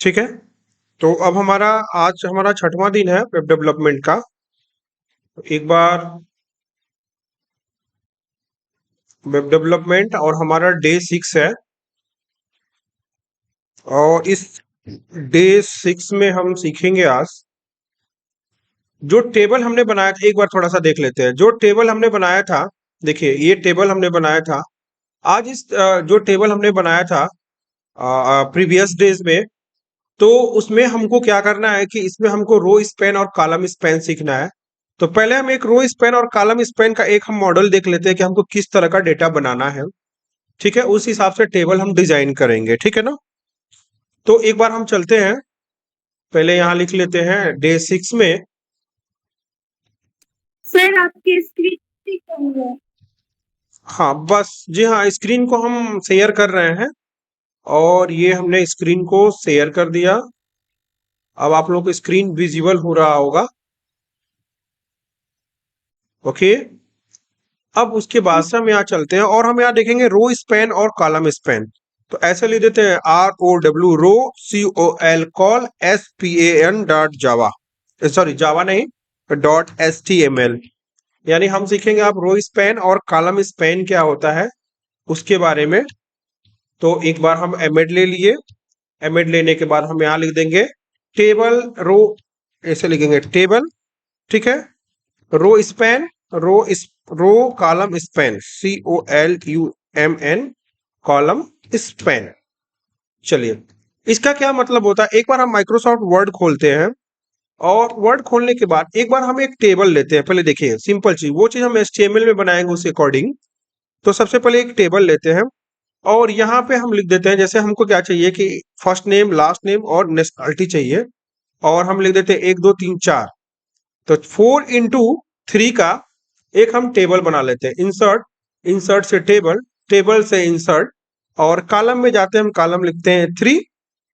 ठीक है। तो अब आज हमारा छठवां दिन है वेब डेवलपमेंट का। एक बार वेब डेवलपमेंट और हमारा डे 6 है। और इस डे 6 में हम सीखेंगे आज जो टेबल हमने बनाया था। एक बार थोड़ा सा देख लेते हैं जो टेबल हमने बनाया था। देखिए ये टेबल हमने बनाया था। आज जो टेबल हमने बनाया था प्रीवियस डेज में, तो उसमें हमको क्या करना है कि इसमें हमको रो स्पैन और कॉलम स्पैन सीखना है। तो पहले हम एक रो स्पैन और कॉलम स्पैन का एक हम मॉडल देख लेते हैं कि हमको किस तरह का डेटा बनाना है। ठीक है, उस हिसाब से टेबल हम डिजाइन करेंगे। ठीक है ना। तो एक बार हम चलते हैं, पहले यहाँ लिख लेते हैं डे 6 में। सर आपकी स्क्रीन कम है। हाँ बस जी हाँ, स्क्रीन को हम शेयर कर रहे हैं और ये हमने स्क्रीन को शेयर कर दिया। अब आप लोगों को स्क्रीन विजिबल हो रहा होगा। ओके। अब उसके बाद से हम यहाँ चलते हैं और हम यहाँ देखेंगे रो स्पैन और कॉलम स्पैन। तो ऐसे लिख देते हैं ROW row COL col SPAN dot java, sorry java नहीं, .HTML। यानी हम सीखेंगे आप रो स्पैन और कॉलम स्पैन क्या होता है उसके बारे में। तो एक बार हम एमएड ले लिए। एमएड लेने के बाद हम यहाँ लिख देंगे टेबल रो, ऐसे लिखेंगे टेबल। ठीक है। Row span, row column span COLUMN column span. चलिए इसका क्या मतलब होता है, एक बार हम माइक्रोसॉफ्ट वर्ड खोलते हैं और वर्ड खोलने के बाद एक बार हम एक टेबल लेते हैं। पहले देखिए सिंपल चीज, वो चीज हम HTML में बनाएंगे उस अकॉर्डिंग। तो सबसे पहले एक टेबल लेते हैं और यहाँ पे हम लिख देते हैं, जैसे हमको क्या चाहिए कि फर्स्ट नेम लास्ट नेम और नेशनलिटी चाहिए। और हम लिख देते हैं 1 2 3 4। तो 4 × 3 का एक हम टेबल बना लेते हैं। इंसर्ट, इंसर्ट से टेबल, टेबल से इंसर्ट, और कॉलम में जाते हैं हम कॉलम लिखते हैं 3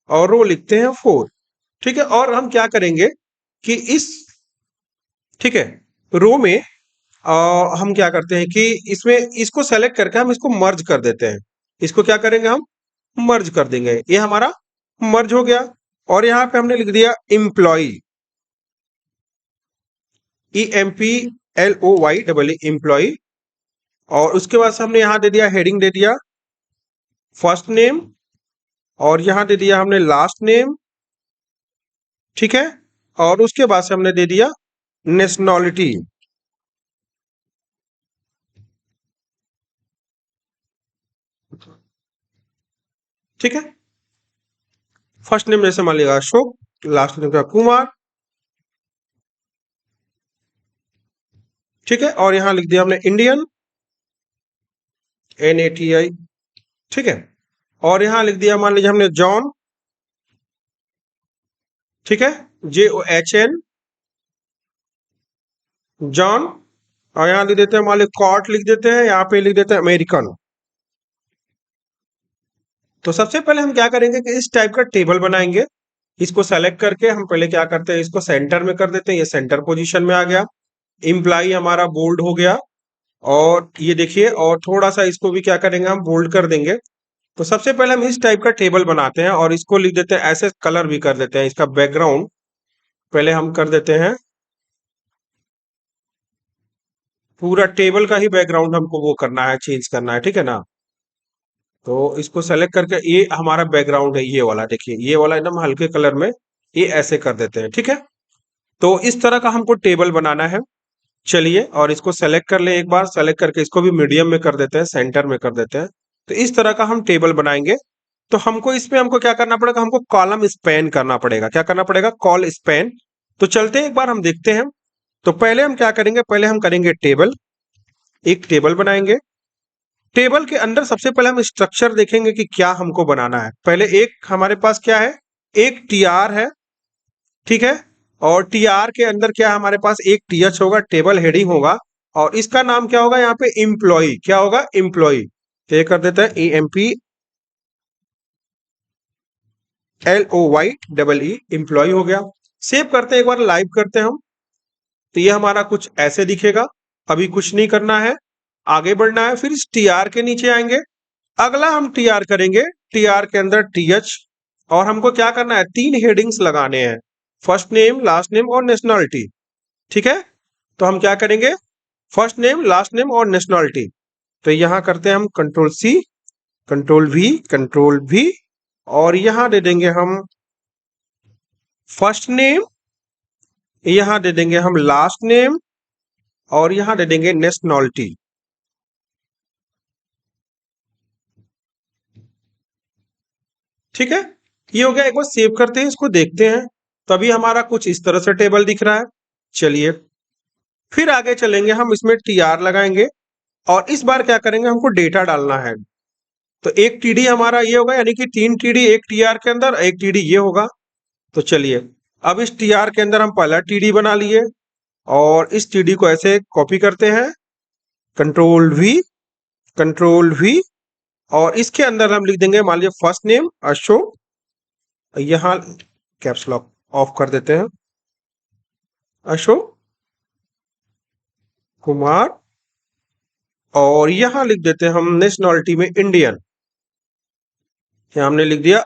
और रो लिखते हैं 4। ठीक है। और हम क्या करेंगे कि ठीक है, रो में हम क्या करते हैं कि इसमें इसको सेलेक्ट करके हम इसको मर्ज कर देते हैं। इसको क्या करेंगे हम मर्ज कर देंगे। ये हमारा मर्ज हो गया। और यहाँ पे हमने लिख दिया एम्प्लॉय, EMPLOY एम्प्लॉय। और उसके बाद से हमने यहाँ दे दिया हेडिंग दे दिया फर्स्ट नेम, और यहाँ दे दिया हमने लास्ट नेम। ठीक है। और उसके बाद से हमने दे दिया नेशनलिटी। ठीक है। फर्स्ट नेम जैसे मान लिया अशोक, लास्ट नेम का कुमार। ठीक है। और यहाँ लिख दिया हमने इंडियन, NATI। ठीक है। और यहाँ लिख दिया मान लीजिए हमने जॉन। ठीक है, JOHN जॉन। और यहाँ लिख देते हैं मान लीजिए कॉट लिख देते हैं, यहाँ पे लिख देते हैं अमेरिकन। तो सबसे पहले हम क्या करेंगे कि इस टाइप का टेबल बनाएंगे। इसको सेलेक्ट करके हम पहले क्या करते हैं, इसको सेंटर में कर देते हैं। ये सेंटर पोजीशन में आ गया। इम्प्लाई हमारा बोल्ड हो गया। और ये देखिए, और थोड़ा सा इसको भी क्या करेंगे हम बोल्ड कर देंगे। तो सबसे पहले हम इस टाइप का टेबल बनाते हैं और इसको लिख देते हैं, ऐसे कलर भी कर देते हैं। इसका बैकग्राउंड पहले हम कर देते हैं, पूरा टेबल का ही बैकग्राउंड हमको वो करना है, चेंज करना है। ठीक है ना। तो इसको सेलेक्ट करके ये हमारा बैकग्राउंड है, ये वाला देखिए, ये वाला एकदम हल्के कलर में, ये ऐसे कर देते हैं। ठीक है। तो इस तरह का हमको टेबल बनाना है। चलिए, और इसको सेलेक्ट कर ले, एक बार सेलेक्ट करके इसको भी मीडियम में कर देते हैं, सेंटर में कर देते हैं। तो इस तरह का हम टेबल बनाएंगे। तो हमको इसमें हमको क्या करना पड़ेगा, हमको कॉलम स्पैन करना पड़ेगा। क्या करना पड़ेगा, कॉल स्पैन। तो चलते हैं एक बार हम देखते हैं। तो पहले हम क्या करेंगे, पहले हम करेंगे टेबल, एक टेबल बनाएंगे। टेबल के अंदर सबसे पहले हम स्ट्रक्चर देखेंगे कि क्या हमको बनाना है। पहले एक हमारे पास क्या है, एक TR है। ठीक है। और TR के अंदर क्या हमारे पास एक TH होगा, टेबल हेडिंग होगा। और इसका नाम क्या होगा, यहाँ पे एम्प्लॉय, क्या होगा एम्प्लॉय। तो ये कर देते हैं EMPLOY एम्प्लॉय हो गया। सेव करते हैं, एक बार लाइव करते हैं हम। तो ये हमारा कुछ ऐसे दिखेगा। अभी कुछ नहीं करना है, आगे बढ़ना है। फिर इस TR के नीचे आएंगे, अगला हम TR करेंगे। TR के अंदर TH और हमको क्या करना है, 3 हेडिंग्स लगाने हैं, फर्स्ट नेम, लास्ट नेम और नेशनलिटी। ठीक है, तो हम क्या करेंगे, फर्स्ट नेम, लास्ट नेम और नेशनलिटी। तो यहां करते हैं हम control C, control V, control V, और यहां दे देंगे हम फर्स्ट नेम, यहां दे देंगे हम लास्ट नेम, और यहां दे देंगे नेशनलिटी। ठीक है, ये हो गया। एक बार सेव करते हैं, इसको देखते हैं। तभी हमारा कुछ इस तरह से टेबल दिख रहा है। चलिए फिर आगे चलेंगे, हम इसमें टीआर लगाएंगे और इस बार क्या करेंगे, हमको डेटा डालना है। तो एक टीडी हमारा ये होगा, यानी कि 3 टीडी एक टीआर के अंदर, एक टीडी ये होगा। तो चलिए अब इस टीआर के अंदर हम पहला टीडी बना लिए और इस टीडी को ऐसे कॉपी करते हैं, कंट्रोल वी, कंट्रोल वी, और इसके अंदर हम लिख देंगे, मान लीजिए फर्स्ट नेम अशोक, यहां कैप्स लॉक ऑफ कर देते हैं, अशोक कुमार, और यहां लिख देते हैं हम नेशनलिटी में इंडियन, यहां हमने लिख दिया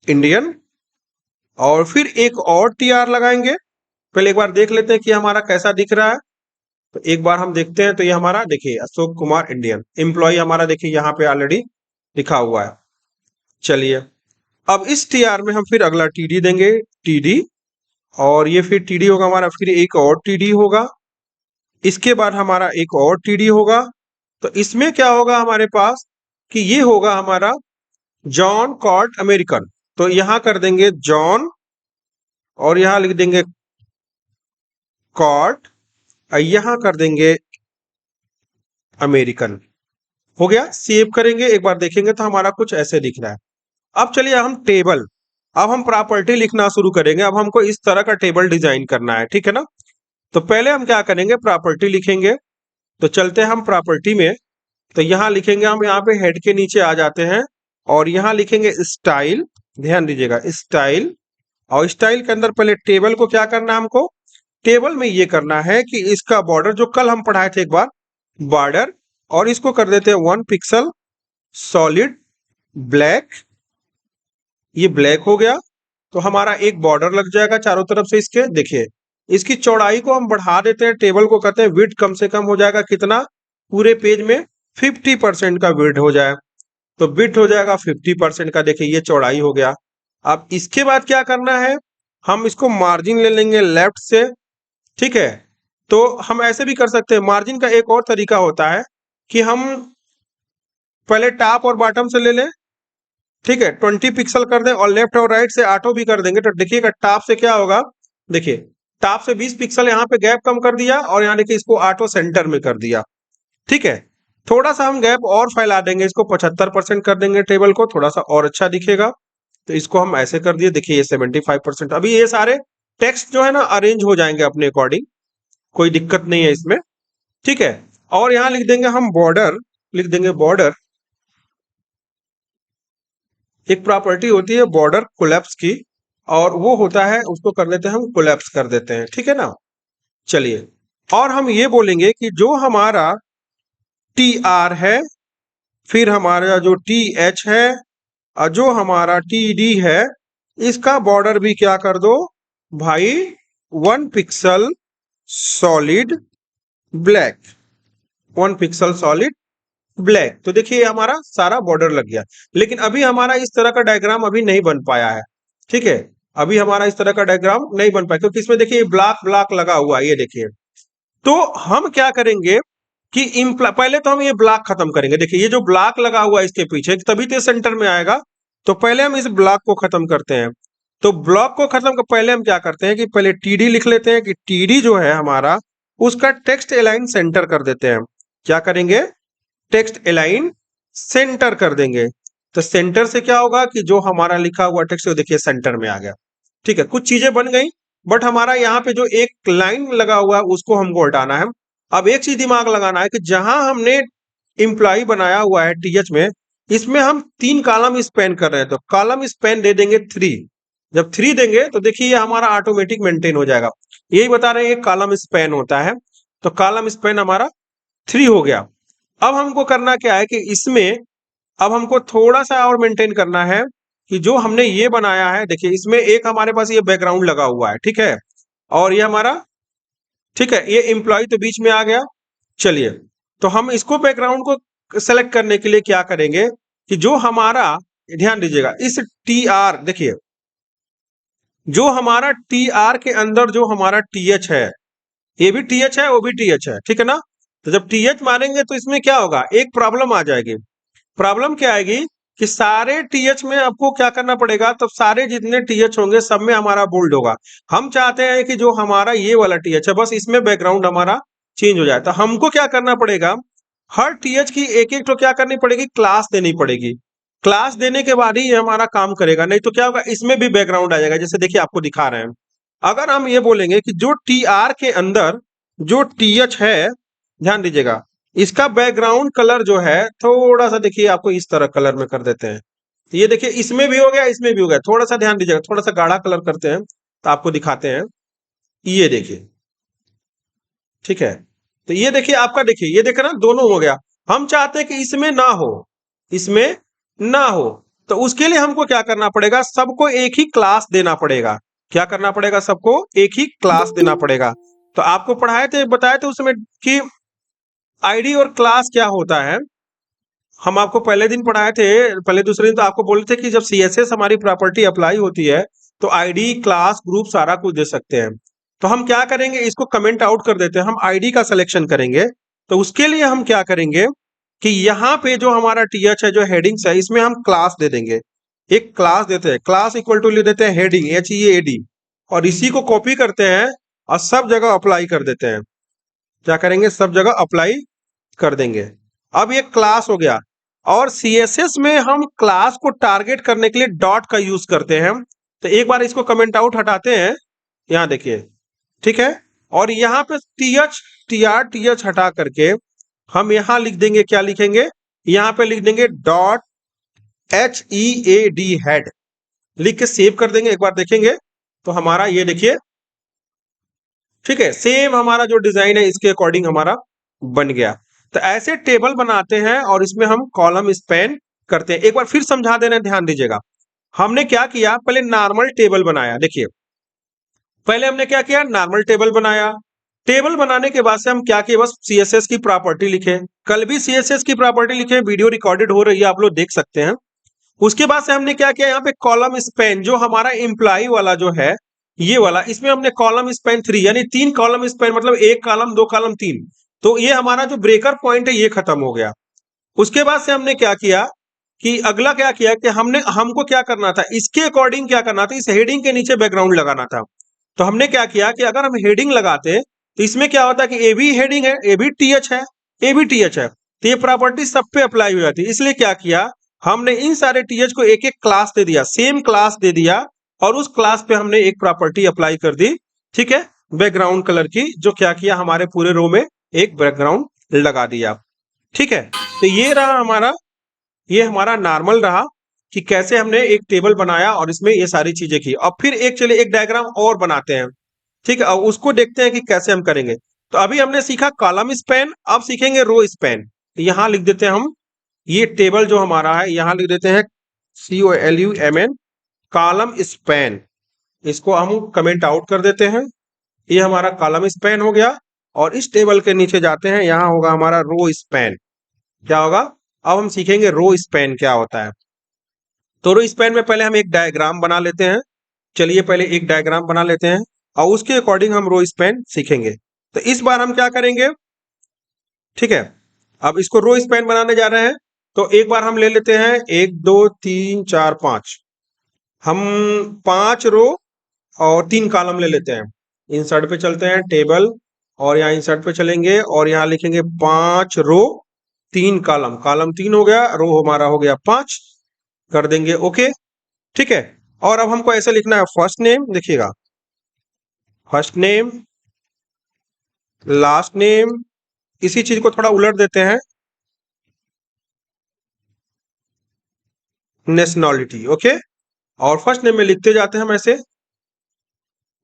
इंडियन। और फिर एक और टीआर लगाएंगे, पहले एक बार देख लेते हैं कि हमारा कैसा दिख रहा है। तो एक बार हम देखते हैं, तो ये हमारा देखिए अशोक कुमार इंडियन एम्प्लॉय हमारा देखिए यहाँ पे ऑलरेडी लिखा हुआ है। चलिए अब इस टीआर में हम फिर अगला टीडी देंगे, टीडी, और ये फिर टीडी होगा हमारा, फिर एक और टीडी होगा, इसके बाद हमारा एक और टीडी होगा। तो इसमें क्या होगा हमारे पास कि ये होगा हमारा जॉन कॉट अमेरिकन। तो यहां कर देंगे जॉन और यहां लिख देंगे कॉट, यहां कर देंगे अमेरिकन। हो गया, सेव करेंगे, एक बार देखेंगे तो हमारा कुछ ऐसे दिख रहा है। अब चलिए हम टेबल, अब हम प्रॉपर्टी लिखना शुरू करेंगे। अब हमको इस तरह का टेबल डिजाइन करना है, ठीक है ना। तो पहले हम क्या करेंगे, प्रॉपर्टी लिखेंगे। तो चलते हैं हम प्रॉपर्टी में, तो यहां लिखेंगे हम, यहाँ पे हेड के नीचे आ जाते हैं और यहां लिखेंगे स्टाइल, ध्यान दीजिएगा स्टाइल। और स्टाइल के अंदर पहले टेबल को क्या करना है, हमको टेबल में ये करना है कि इसका बॉर्डर जो कल हम पढ़ाए थे एक बार, बॉर्डर, और इसको कर देते हैं 1 पिक्सल सॉलिड ब्लैक, ये ब्लैक हो गया। तो हमारा एक बॉर्डर लग जाएगा चारों तरफ से इसके। देखिए इसकी चौड़ाई को हम बढ़ा देते हैं, टेबल को कहते हैं विड्थ, कम से कम हो जाएगा कितना, पूरे पेज में 50% का विड्थ हो जाए। तो विड्थ हो जाएगा 50% का, देखिए ये चौड़ाई हो गया। अब इसके बाद क्या करना है, हम इसको मार्जिन ले लेंगे लेफ्ट से, ठीक है। तो हम ऐसे भी कर सकते हैं, मार्जिन का एक और तरीका होता है कि हम पहले टॉप और बॉटम से ले लें, ठीक है, 20 पिक्सल कर दें और लेफ्ट और राइट से ऑटो भी कर देंगे। तो देखिएगा टॉप से क्या होगा, देखिए टॉप से 20 पिक्सल यहाँ पे गैप कम कर दिया और यहाँ देखिए इसको ऑटो सेंटर में कर दिया, ठीक है। थोड़ा सा हम गैप और फैला देंगे, इसको 75% कर देंगे, टेबल को थोड़ा सा और अच्छा दिखेगा। तो इसको हम ऐसे कर दिए, देखिए ये 75%। अभी ये सारे टेक्स्ट जो है ना अरेंज हो जाएंगे अपने अकॉर्डिंग, कोई दिक्कत नहीं है इसमें, ठीक है। और यहाँ लिख देंगे हम बॉर्डर, लिख देंगे बॉर्डर, एक प्रॉपर्टी होती है बॉर्डर कोलैप्स की, और वो होता है, उसको कर लेते हैं हम कोलैप्स कर देते हैं, ठीक है ना। चलिए और हम ये बोलेंगे कि जो हमारा टी आर है, फिर हमारा जो टी एच है, और जो हमारा टी डी है, इसका बॉर्डर भी क्या कर दो भाई, 1 pixel solid black, 1 pixel solid black. तो देखिए हमारा सारा बॉर्डर लग गया। लेकिन अभी हमारा इस तरह का डायग्राम अभी नहीं बन पाया है, ठीक है। अभी हमारा इस तरह का डायग्राम नहीं बन पाया क्योंकि इसमें देखिए ब्लॉक ब्लॉक लगा हुआ है, ये देखिए। तो हम क्या करेंगे कि पहले तो हम ये ब्लॉक खत्म करेंगे। देखिए ये जो ब्लॉक लगा हुआ है इसके पीछे, तभी तो सेंटर में आएगा। तो पहले हम इस ब्लॉक को खत्म करते हैं। तो ब्लॉक को खत्म कर पहले हम क्या करते हैं कि पहले टीडी लिख लेते हैं कि टीडी जो है हमारा, उसका टेक्स्ट अलाइन सेंटर कर देते हैं। क्या करेंगे, टेक्स्ट अलाइन सेंटर कर देंगे। तो सेंटर से क्या होगा कि जो हमारा लिखा हुआ टेक्स्ट देखिए सेंटर में आ गया, ठीक है। कुछ चीजें बन गई, बट हमारा यहाँ पे जो एक लाइन लगा हुआ है उसको हमको हटाना है। अब एक चीज दिमाग लगाना है कि जहां हमने इंप्लॉय बनाया हुआ है टीएच में, इसमें हम 3 कॉलम स्पेन कर रहे हैं। तो कॉलम स्पेन दे देंगे 3। जब 3 देंगे तो देखिए ये हमारा ऑटोमेटिक मेंटेन हो जाएगा। यही बता रहे हैं कॉलम स्पेन होता है। तो कॉलम स्पेन हमारा 3 हो गया। अब हमको करना क्या है कि इसमें अब हमको थोड़ा सा और मेंटेन करना है कि जो हमने ये बनाया है, देखिए इसमें एक हमारे पास ये बैकग्राउंड लगा हुआ है, ठीक है, और ये हमारा, ठीक है, ये एम्प्लॉय तो बीच में आ गया। चलिए, तो हम इसको बैकग्राउंड को सेलेक्ट करने के लिए क्या करेंगे कि जो हमारा, ध्यान दीजिएगा, इस टी आर, देखिए जो हमारा टी आर के अंदर जो हमारा टी एच है, ये भी टी एच है, वो भी टी एच है, ठीक है ना। तो जब टी एच मारेंगे तो इसमें क्या होगा, एक प्रॉब्लम आ जाएगी। प्रॉब्लम क्या आएगी कि सारे टीएच में आपको क्या करना पड़ेगा, तो सारे जितने टीएच होंगे सब में हमारा बोल्ड होगा। हम चाहते हैं कि जो हमारा ये वाला टीएच है बस इसमें बैकग्राउंड हमारा चेंज हो जाए। तो हमको क्या करना पड़ेगा, हर टीएच की एक एक तो क्या करनी पड़ेगी, क्लास देनी पड़ेगी। क्लास देने के बाद ही ये हमारा काम करेगा, नहीं तो क्या होगा, इसमें भी बैकग्राउंड आ जाएगा। जैसे देखिए आपको दिखा रहे हैं, अगर हम ये बोलेंगे कि जो टी आर के अंदर जो टीएच है, ध्यान दीजिएगा, इसका बैकग्राउंड कलर जो है थोड़ा सा, देखिए आपको इस तरह कलर में कर देते हैं। तो ये देखिए इसमें भी हो गया, इसमें भी हो गया। थोड़ा सा ध्यान दीजिएगा, थोड़ा सा गाढ़ा कलर करते हैं तो आपको दिखाते हैं। ये देखिए, ठीक है, तो ये देखिए आपका, देखिए ये देख रहे ना, दोनों हो गया। हम चाहते हैं कि इसमें ना हो, इसमें ना हो, तो उसके लिए हमको क्या करना पड़ेगा, सबको एक ही क्लास देना पड़ेगा। क्या करना पड़ेगा, सबको एक ही क्लास देना पड़ेगा। तो आपको पढ़ाए थे, बताए थे उसमें कि आईडी और क्लास क्या होता है। हम आपको पहले दिन पढ़ाए थे, पहले दूसरे दिन तो आपको बोले थे कि जब सीएसएस हमारी प्रॉपर्टी अप्लाई होती है तो आईडी, क्लास, ग्रुप सारा कुछ दे सकते हैं। तो हम क्या करेंगे, इसको कमेंट आउट कर देते हैं, हम आईडी का सिलेक्शन करेंगे। तो उसके लिए हम क्या करेंगे कि यहाँ पे जो हमारा टीएच है, जो हेडिंग्स है, इसमें हम क्लास दे देंगे। एक क्लास देते हैं, क्लास इक्वल टू ले देते हैं हेडिंग, HEAD, और इसी को कॉपी करते हैं और सब जगह अप्लाई कर देते हैं। क्या करेंगे, सब जगह अप्लाई कर देंगे। अब ये क्लास हो गया। और सीएसएस में हम क्लास को टारगेट करने के लिए डॉट का यूज करते हैं। तो एक बार इसको कमेंट आउट हटाते हैं, यहां देखिए, ठीक है, और यहां पे टीएच, टीआर, टीएच हटा करके हम यहां लिख देंगे, क्या लिखेंगे, यहां पे लिख देंगे डॉट HEAD, हेड, लिख के सेव कर देंगे। एक बार देखेंगे तो हमारा ये देखिए, ठीक है, सेम हमारा जो डिजाइन है इसके अकॉर्डिंग हमारा बन गया। तो ऐसे टेबल बनाते हैं और इसमें हम कॉलम स्पैन करते हैं। एक बार फिर समझा देना, ध्यान दीजिएगा। हमने क्या किया, पहले नॉर्मल टेबल बनाया। देखिए पहले हमने क्या किया, नॉर्मल टेबल बनाया। टेबल बनाने के बाद से हम क्या किए, बस सीएसएस की प्रॉपर्टी लिखे। कल भी सीएसएस की प्रॉपर्टी लिखे, वीडियो रिकॉर्डेड हो रही है, आप लोग देख सकते हैं। उसके बाद से हमने क्या किया, यहाँ पे कॉलम स्पैन, जो हमारा एम्प्लॉय वाला जो है ये वाला, इसमें हमने कॉलम स्पैन 3, यानी 3 कॉलम स्पैन, मतलब 1 कॉलम, 2 कॉलम, 3। तो ये हमारा जो ब्रेकर पॉइंट है ये खत्म हो गया। उसके बाद से हमने क्या किया कि अगला क्या किया कि हमको क्या करना था, इसके अकॉर्डिंग क्या करना था, इस हेडिंग के नीचे बैकग्राउंड लगाना था। तो हमने क्या किया कि अगर हम हेडिंग लगाते तो इसमें क्या होता कि ए भी हेडिंग है, ए भी टीएच है, ए भी टीएच है, तो ये प्रॉपर्टी सब पे अप्लाई हो जाती है। इसलिए क्या किया, हमने इन सारे टीएच को एक एक क्लास दे दिया, सेम क्लास दे दिया, और उस क्लास पे हमने एक प्रॉपर्टी अप्लाई कर दी, ठीक है, बैकग्राउंड कलर की, जो क्या किया, हमारे पूरे रो में एक बैकग्राउंड लगा दिया। ठीक है, तो ये हमारा नॉर्मल रहा कि कैसे हमने एक टेबल बनाया और इसमें ये सारी चीजें की। अब फिर एक, चलिए एक डायग्राम और बनाते हैं, ठीक है, अब उसको देखते हैं कि कैसे हम करेंगे। तो अभी हमने सीखा कॉलम स्पैन, अब सीखेंगे रो स्पैन। यहां लिख देते हैं हम, ये टेबल जो हमारा है यहां लिख देते हैं COLUMN, कॉलम स्पैन। इसको हम कमेंट आउट कर देते हैं, ये हमारा कॉलम स्पैन हो गया। और इस टेबल के नीचे जाते हैं, यहां होगा हमारा रो स्पैन। क्या होगा, अब हम सीखेंगे रो स्पैन क्या होता है। तो रो स्पैन में पहले हम एक डायग्राम बना लेते हैं। चलिए पहले एक डायग्राम बना लेते हैं और उसके अकॉर्डिंग हम रो स्पैन सीखेंगे। तो इस बार हम क्या करेंगे, ठीक है, अब इसको रो स्पैन बनाने जा रहे हैं। तो एक बार हम ले लेते हैं 1 2 3 4 5, हम 5 रो और 3 कॉलम ले लेते हैं। इंसर्ट पे चलते हैं, टेबल, और यहाँ इंसर्ट पे चलेंगे और यहाँ लिखेंगे 5 रो 3 कॉलम, कॉलम 3 हो गया, रो हमारा हो गया 5, कर देंगे ओके। ठीक है, और अब हमको ऐसे लिखना है, फर्स्ट नेम, देखिएगा, फर्स्ट नेम, लास्ट नेम, इसी चीज को थोड़ा उलट देते हैं, नेशनलिटी, ओके। और फर्स्ट नेम में लिखते जाते हैं हम ऐसे,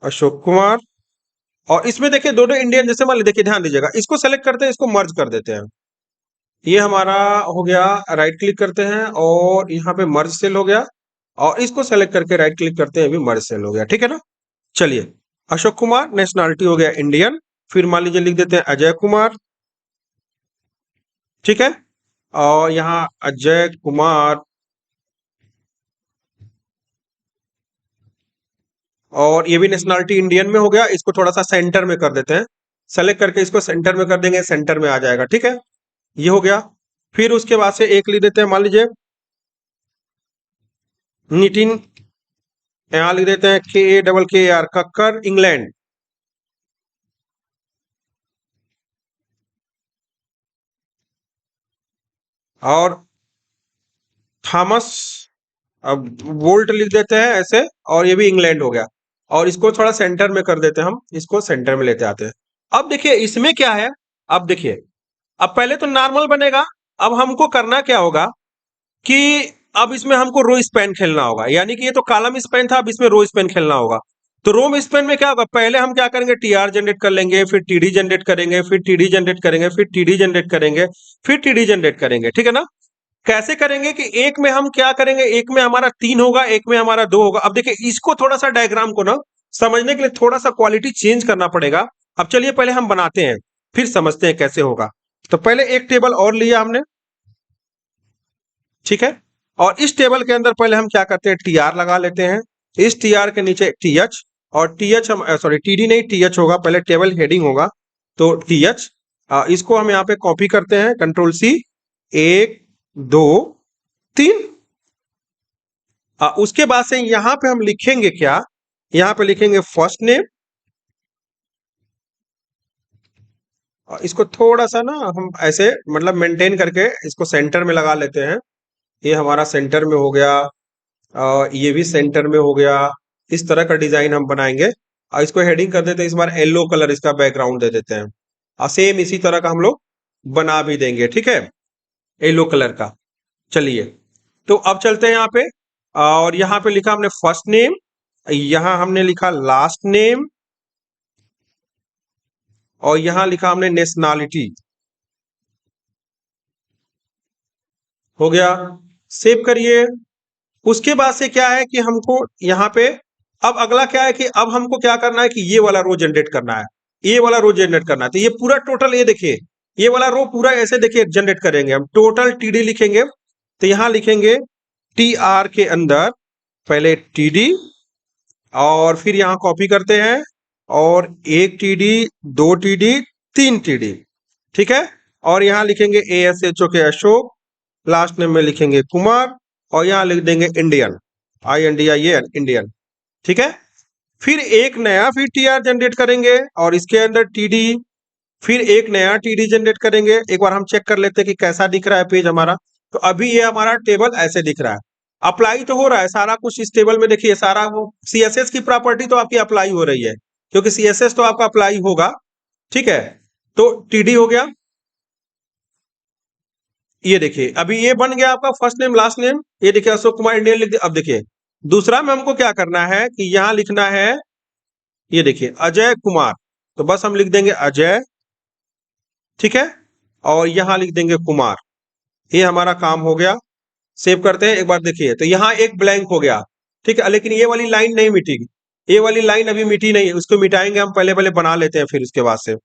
अशोक कुमार। और इसमें देखिए दोनों इंडियन, जैसे मान लीजिए, देखिए ध्यान दीजिएगा, इसको सेलेक्ट करते हैं, इसको मर्ज कर देते हैं। ये हमारा हो गया, राइट क्लिक करते हैं और यहाँ पे मर्ज सेल हो गया। और इसको सेलेक्ट करके राइट क्लिक करते हैं, अभी मर्ज सेल हो गया, ठीक है ना। चलिए, अशोक कुमार नेशनलिटी हो गया इंडियन। फिर मान लीजिए लिख देते हैं अजय कुमार, ठीक है। और यहाँ अजय कुमार, और ये भी नेशनलिटी इंडियन में हो गया। इसको थोड़ा सा सेंटर में कर देते हैं, सेलेक्ट करके इसको सेंटर में कर देंगे, सेंटर में आ जाएगा, ठीक है। ये हो गया। फिर उसके बाद से एक लिख देते हैं, मान लीजिए नितिन, यहां लिख देते हैं KARR, कक्कर इंग्लैंड। और थॉमस, अब वोल्ट लिख देते हैं ऐसे, और ये भी इंग्लैंड हो गया। और इसको थोड़ा सेंटर में कर देते हैं, हम इसको सेंटर में लेते आते हैं। अब देखिए इसमें क्या है, अब देखिए, अब पहले तो नॉर्मल बनेगा। अब हमको करना क्या होगा कि अब इसमें हमको रो स्पैन खेलना होगा, यानी कि ये तो कॉलम स्पैन था, अब इसमें रो स्पैन खेलना होगा। तो रो स्पैन में क्या होगा, पहले हम क्या करेंगे, TR जनरेट कर लेंगे, फिर TD जनरेट करेंगे, फिर TD जनरेट करेंगे, फिर TD जनरेट करेंगे, फिर TD जनरेट करेंगे, ठीक है ना। कैसे करेंगे कि एक में हम क्या करेंगे, एक में हमारा 3 होगा, एक में हमारा 2 होगा। अब देखिए इसको थोड़ा सा डायग्राम को ना समझने के लिए थोड़ा सा क्वालिटी चेंज करना पड़ेगा। अब चलिए पहले हम बनाते हैं, फिर समझते हैं कैसे होगा। तो पहले एक टेबल और लिया हमने, ठीक है। और इस टेबल के अंदर पहले हम क्या करते हैं, TR लगा लेते हैं। इस TR के नीचे TH, और TH हम सॉरी TD नहीं TH होगा, पहले टेबल हेडिंग होगा तो TH। इसको हम यहाँ पे कॉपी करते हैं, Ctrl+C, 1 2 3। उसके बाद से यहां पे हम लिखेंगे क्या, यहां पे लिखेंगे फर्स्ट नेम। इसको थोड़ा सा ना हम ऐसे मतलब मेंटेन करके इसको सेंटर में लगा लेते हैं। ये हमारा सेंटर में हो गया, ये भी सेंटर में हो गया। इस तरह का डिजाइन हम बनाएंगे, और इसको हेडिंग कर देते हैं इस बार येलो कलर, इसका बैकग्राउंड दे देते हैं। और सेम इसी तरह का हम लोग बना भी देंगे, ठीक है, येलो कलर का। चलिए, तो अब चलते हैं यहाँ पे, और यहाँ पे लिखा हमने फर्स्ट नेम, यहाँ हमने लिखा लास्ट नेम, और यहाँ लिखा हमने नेशनलिटी। हो गया, सेव करिए। उसके बाद से क्या है कि हमको यहाँ पे अब अगला क्या है कि अब हमको क्या करना है कि ये वाला रो जनरेट करना है, ये वाला रो जनरेट करना है। तो ये पूरा टोटल, ये देखिए ये वाला रो पूरा ऐसे देखिए जनरेट करेंगे हम। टोटल TD लिखेंगे, तो यहाँ लिखेंगे TR के अंदर पहले TD, और फिर यहाँ कॉपी करते हैं, और 1 TD, 2 TD, 3 TD, ठीक है। और यहाँ लिखेंगे ASHO के अशोक, लास्ट नेम में लिखेंगे कुमार, और यहाँ लिख देंगे इंडियन, INDIAN इंडियन, ठीक है। फिर एक नया फिर TR जनरेट करेंगे, और इसके अंदर TD, फिर एक नया TD जनरेट करेंगे। एक बार हम चेक कर लेते हैं कि कैसा दिख रहा है पेज हमारा। तो अभी ये हमारा टेबल ऐसे दिख रहा है, अप्लाई तो हो रहा है सारा कुछ इस टेबल में। देखिए सारा वो CSS की प्रॉपर्टी तो आपकी अप्लाई हो रही है, क्योंकि CSS तो आपका अप्लाई होगा, ठीक है। तो TD हो गया, ये देखिए अभी ये बन गया आपका फर्स्ट नेम लास्ट नेम। ये देखिए अशोक कुमार इंडियन लिख दिया। अब देखिए दूसरा में हमको क्या करना है कि यहां लिखना है, ये देखिए अजय कुमार, तो बस हम लिख देंगे अजय, ठीक है। और यहां लिख देंगे कुमार, ये हमारा काम हो गया। सेव करते हैं एक बार, देखिए तो यहाँ एक ब्लैंक हो गया, ठीक है। लेकिन ये वाली लाइन नहीं मिटेगी, ये वाली लाइन अभी मिटी नहीं है, उसको मिटाएंगे हम, पहले पहले बना लेते हैं, फिर उसके बाद से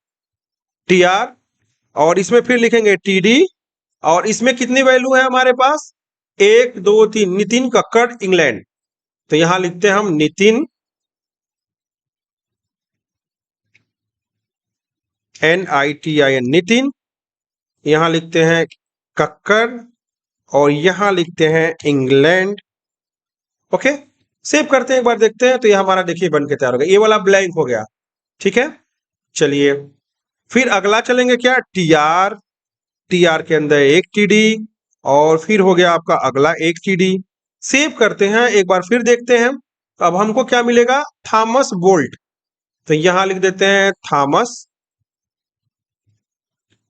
TR, और इसमें फिर लिखेंगे TD, और इसमें कितनी वैल्यू है हमारे पास, 1 2 3, नितिन कक्कड़ इंग्लैंड। तो यहां लिखते हैं हम नितिन, NITIN नितिन, यहां लिखते हैं कक्कड़, और यहां लिखते हैं इंग्लैंड। ओके, सेव करते हैं, एक बार देखते हैं। तो ये हमारा देखिए बन के तैयार हो गया, ये वाला ब्लैंक हो गया, ठीक है। चलिए फिर अगला चलेंगे क्या, TR के अंदर एक TD, और फिर हो गया आपका अगला एक TD। सेव करते हैं, एक बार फिर देखते हैं। अब हमको क्या मिलेगा, थॉमस बोल्ट, तो यहां लिख देते हैं थॉमस,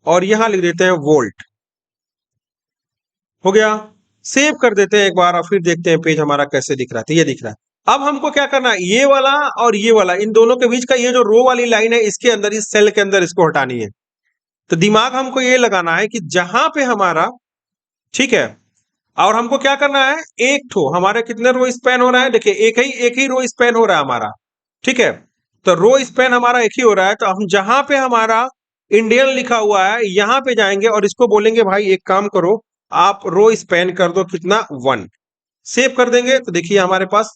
और यहां लिख देते हैं वोल्ट। हो गया, सेव कर देते हैं एक बार, और फिर देखते हैं पेज हमारा कैसे दिख रहा है। तो ये दिख रहा है। अब हमको क्या करना है, ये वाला और ये वाला, इन दोनों के बीच का ये जो रो वाली लाइन है, इसके अंदर इस सेल के अंदर इसको हटानी है। तो दिमाग हमको ये लगाना है कि जहां पे हमारा, ठीक है, और हमको क्या करना है, एक ठो हमारे कितने रो स्पैन हो रहा है, देखिए एक ही रो स्पैन हो रहा है हमारा, ठीक है। तो रो स्पैन हमारा एक ही हो रहा है, तो हम जहां पे हमारा इंडियन लिखा हुआ है यहां पे जाएंगे और इसको बोलेंगे भाई एक काम करो, आप रो स्पैन कर दो कितना 1, सेव कर देंगे। तो देखिए हमारे पास,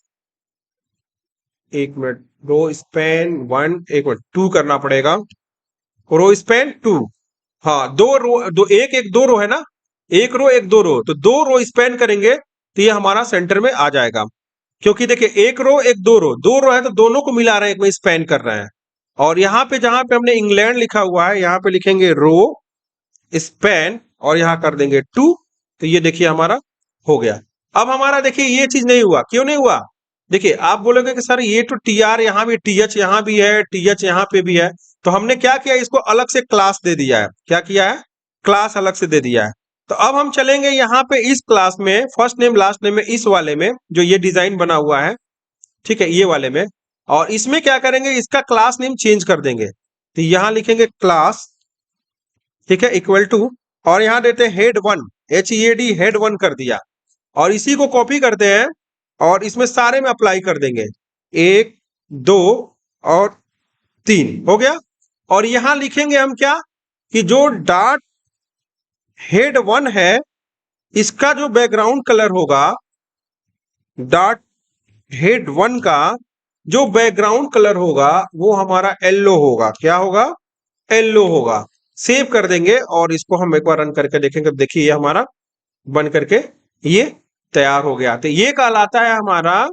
एक मिनट, रो स्पैन 1, एक मिनट 2 करना पड़ेगा, रो स्पैन 2। हाँ, दो रो, दो एक एक दो रो है ना, एक रो एक दो रो, तो दो रो स्पैन करेंगे तो ये हमारा सेंटर में आ जाएगा। क्योंकि देखिए एक रो एक दो रो है तो दोनों को मिला रहे हैं, एक में स्पैन कर रहे हैं। और यहाँ पे जहां पे हमने इंग्लैंड लिखा हुआ है यहाँ पे लिखेंगे रो स्पैन और यहाँ कर देंगे 2। तो ये देखिए हमारा हो गया। अब हमारा देखिए ये चीज नहीं हुआ, क्यों नहीं हुआ, देखिए आप बोलोगे कि सर ये तो टी आर यहाँ भी, टी एच यहाँ भी है, टी एच यहाँ पे भी है, तो हमने क्या किया, इसको अलग से क्लास दे दिया है। क्या किया है, क्लास अलग से दे दिया है। तो अब हम चलेंगे यहाँ पे इस क्लास में, फर्स्ट नेम लास्ट नेम में, इस वाले में जो ये डिजाइन बना हुआ है, ठीक है, ये वाले में। और इसमें क्या करेंगे, इसका क्लास नेम चेंज कर देंगे। तो यहां लिखेंगे क्लास, ठीक है, इक्वल टू, और यहां देते हैं हेड 1, HEAD हेड 1 कर दिया। और इसी को कॉपी करते हैं और इसमें सारे में अप्लाई कर देंगे, 1 2 और 3 हो गया। और यहां लिखेंगे हम क्या, कि जो डॉट हेड 1 है इसका जो बैकग्राउंड कलर होगा, डॉट हेड 1 का जो बैकग्राउंड कलर होगा वो हमारा येलो होगा। क्या होगा, येलो होगा। सेव कर देंगे और इसको हम एक बार रन करके देखेंगे, देखिए ये हमारा बन करके ये तैयार हो गया। तो ये कहलाता है हमारा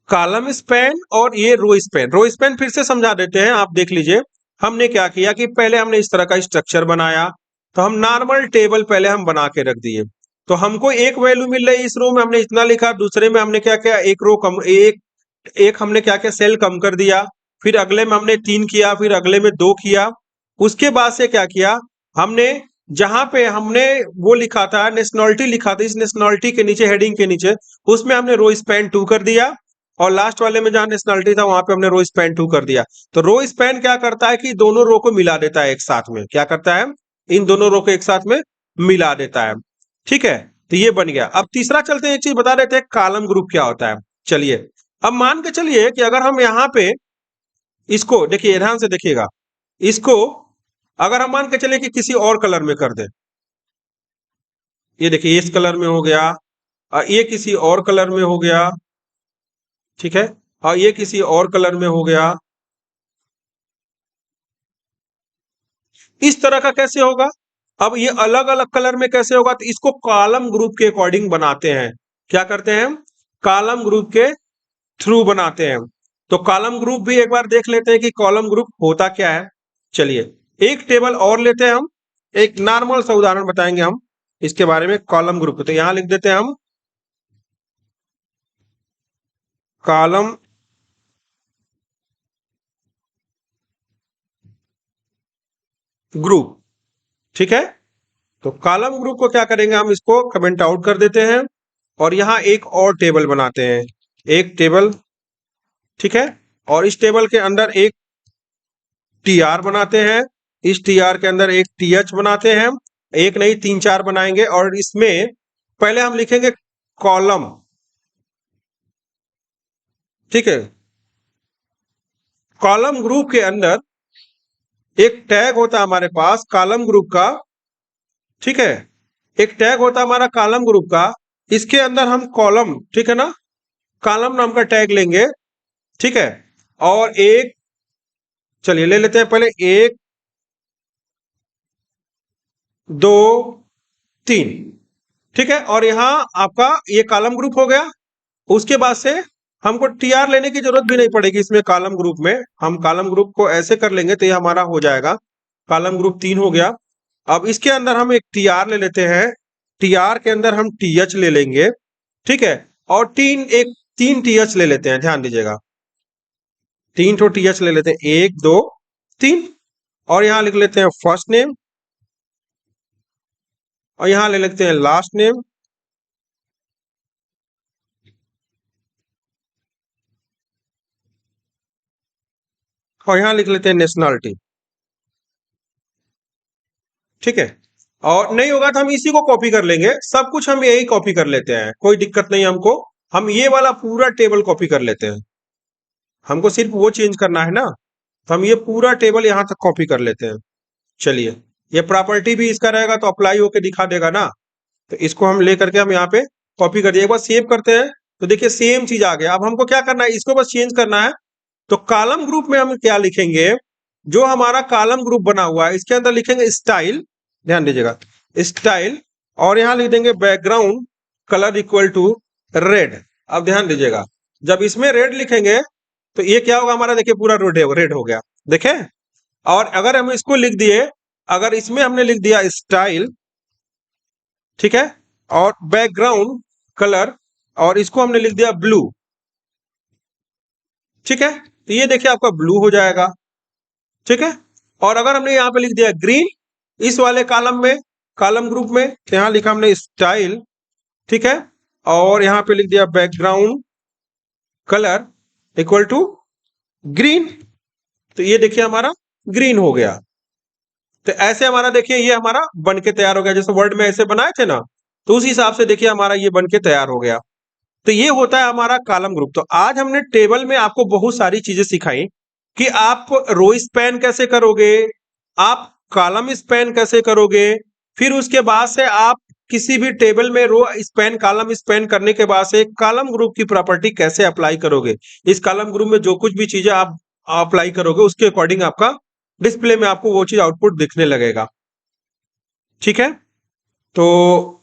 कॉलम स्पैन और ये रो स्पैन। रो स्पैन फिर से समझा देते हैं, आप देख लीजिए। हमने क्या किया कि पहले हमने इस तरह का स्ट्रक्चर बनाया, तो हम नॉर्मल टेबल पहले हम बना के रख दिए। तो हमको एक वैल्यू मिल रही है, इस रो में हमने इतना लिखा, दूसरे में हमने क्या किया, एक रो कम, एक हमने क्या किया, सेल कम कर दिया। फिर अगले में हमने 3 किया, फिर अगले में 2 किया। उसके बाद से क्या किया हमने, जहां पे हमने वो लिखा था, नेशनलिटी लिखा था, इस नेशनलिटी के नीचे, हेडिंग के नीचे, उसमें हमने रो स्पैन 2 कर दिया। और लास्ट वाले में जहां नेशनलिटी था वहां पे हमने रो स्पैन 2 कर दिया। तो रो स्पैन क्या करता है कि दोनों रो को मिला देता है एक साथ में। क्या करता है, इन दोनों रो को एक साथ में मिला देता है, ठीक है। तो ये बन गया। अब तीसरा चलते हैं, एक चीज बता देते हैं, कॉलम ग्रुप क्या होता है। चलिए, अब मान के चलिए कि अगर हम यहाँ पे इसको देखिए, ध्यान से देखिएगा, इसको अगर हम मान के चले कि किसी और कलर में कर दे, ये देखिए इस कलर में हो गया, ये किसी और कलर में हो गया, ठीक है, और ये किसी और कलर में हो गया, इस तरह का कैसे होगा। अब ये अलग अलग कलर में कैसे होगा, तो इसको कॉलम ग्रुप के अकॉर्डिंग बनाते हैं। क्या करते हैं, कॉलम ग्रुप के थ्रू बनाते हैं। तो कॉलम ग्रुप भी एक बार देख लेते हैं कि कॉलम ग्रुप होता क्या है। चलिए, एक टेबल और लेते हैं हम, एक नॉर्मल सा उदाहरण बताएंगे हम इसके बारे में, कॉलम ग्रुप। तो यहां लिख देते हैं हम कॉलम ग्रुप, ठीक है। तो कॉलम ग्रुप को क्या करेंगे, हम इसको कमेंट आउट कर देते हैं और यहां एक और टेबल बनाते हैं, एक टेबल, ठीक है। और इस टेबल के अंदर एक टी आर बनाते हैं, इस टी आर के अंदर एक टी एच बनाते हैं, एक नहीं 3 4 बनाएंगे। और इसमें पहले हम लिखेंगे कॉलम, ठीक है। कॉलम ग्रुप के अंदर एक टैग होता है हमारे पास कॉलम ग्रुप का, ठीक है, एक टैग होता है हमारा कॉलम ग्रुप का। इसके अंदर हम कॉलम, ठीक है ना, कॉलम नाम का टैग लेंगे, ठीक है। और एक, चलिए ले लेते हैं पहले, 1 2 3, ठीक है। और यहां आपका ये कॉलम ग्रुप हो गया। उसके बाद से हमको टी आर लेने की जरूरत भी नहीं पड़ेगी इसमें, कॉलम ग्रुप में हम कॉलम ग्रुप को ऐसे कर लेंगे तो ये हमारा हो जाएगा, कॉलम ग्रुप 3 हो गया। अब इसके अंदर हम एक टी आर ले लेते हैं, टी आर के अंदर हम टी एच ले लेंगे, ठीक है। और 3 टी एच ले लेते हैं, ध्यान दीजिएगा, 3 ठो टी एच ले लेते हैं, 1 2 3। और यहां लिख लेते हैं फर्स्ट नेम, और यहां ले लेते हैं लास्ट नेम, और यहां लिख लेते हैं नेशनलिटी, ठीक है। और नहीं होगा तो हम इसी को कॉपी कर लेंगे, सब कुछ हम यही कॉपी कर लेते हैं, कोई दिक्कत नहीं हमको। हम ये वाला पूरा टेबल कॉपी कर लेते हैं, हमको सिर्फ वो चेंज करना है ना, तो हम ये पूरा टेबल यहां तक कॉपी कर लेते हैं। चलिए, ये प्रॉपर्टी भी इसका रहेगा तो अप्लाई होके दिखा देगा ना, तो इसको हम ले करके हम यहाँ पे कॉपी कर दिए। एक बार सेव करते हैं तो देखिए सेम चीज आ गया। अब हमको क्या करना है, इसको बस चेंज करना है। तो कॉलम ग्रुप में हम क्या लिखेंगे, जो हमारा कॉलम ग्रुप बना हुआ है इसके अंदर लिखेंगे स्टाइल, ध्यान दीजिएगा स्टाइल, और यहां लिख देंगे background colour equal to red. अब ध्यान दीजिएगा, जब इसमें रेड लिखेंगे तो ये क्या होगा हमारा, देखिए पूरा रेड हो गया, देखे। और अगर हम इसको लिख दिए, अगर इसमें हमने लिख दिया स्टाइल, ठीक है, और बैकग्राउंड कलर, और इसको हमने लिख दिया ब्लू, ठीक है, तो ये देखिए आपका ब्लू हो जाएगा, ठीक है। और अगर हमने यहाँ पे लिख दिया ग्रीन इस वाले कॉलम में, कॉलम ग्रुप में, तो यहाँ लिखा हमने स्टाइल, ठीक है, और यहाँ पे लिख दिया background colour equal to green, तो ये देखिए हमारा ग्रीन हो गया। तो ऐसे हमारा देखिए ये हमारा बन के तैयार हो गया, जैसे वर्ड में ऐसे बनाए थे ना, तो उस हिसाब से देखिए हमारा ये बन के तैयार हो गया। तो ये होता है हमारा कॉलम ग्रुप। तो आज हमने टेबल में आपको बहुत सारी चीजें सिखाई कि आप रो स्पैन कैसे करोगे, आप कॉलम स्पैन कैसे करोगे, फिर उसके बाद से आप किसी भी टेबल में रो स्पैन कॉलम स्पैन करने के बाद से कॉलम ग्रुप की प्रॉपर्टी कैसे अप्लाई करोगे। इस कॉलम ग्रुप में जो कुछ भी चीजें आप अप्लाई करोगे उसके अकॉर्डिंग आपका डिस्प्ले में आपको वो चीज आउटपुट दिखने लगेगा, ठीक है। तो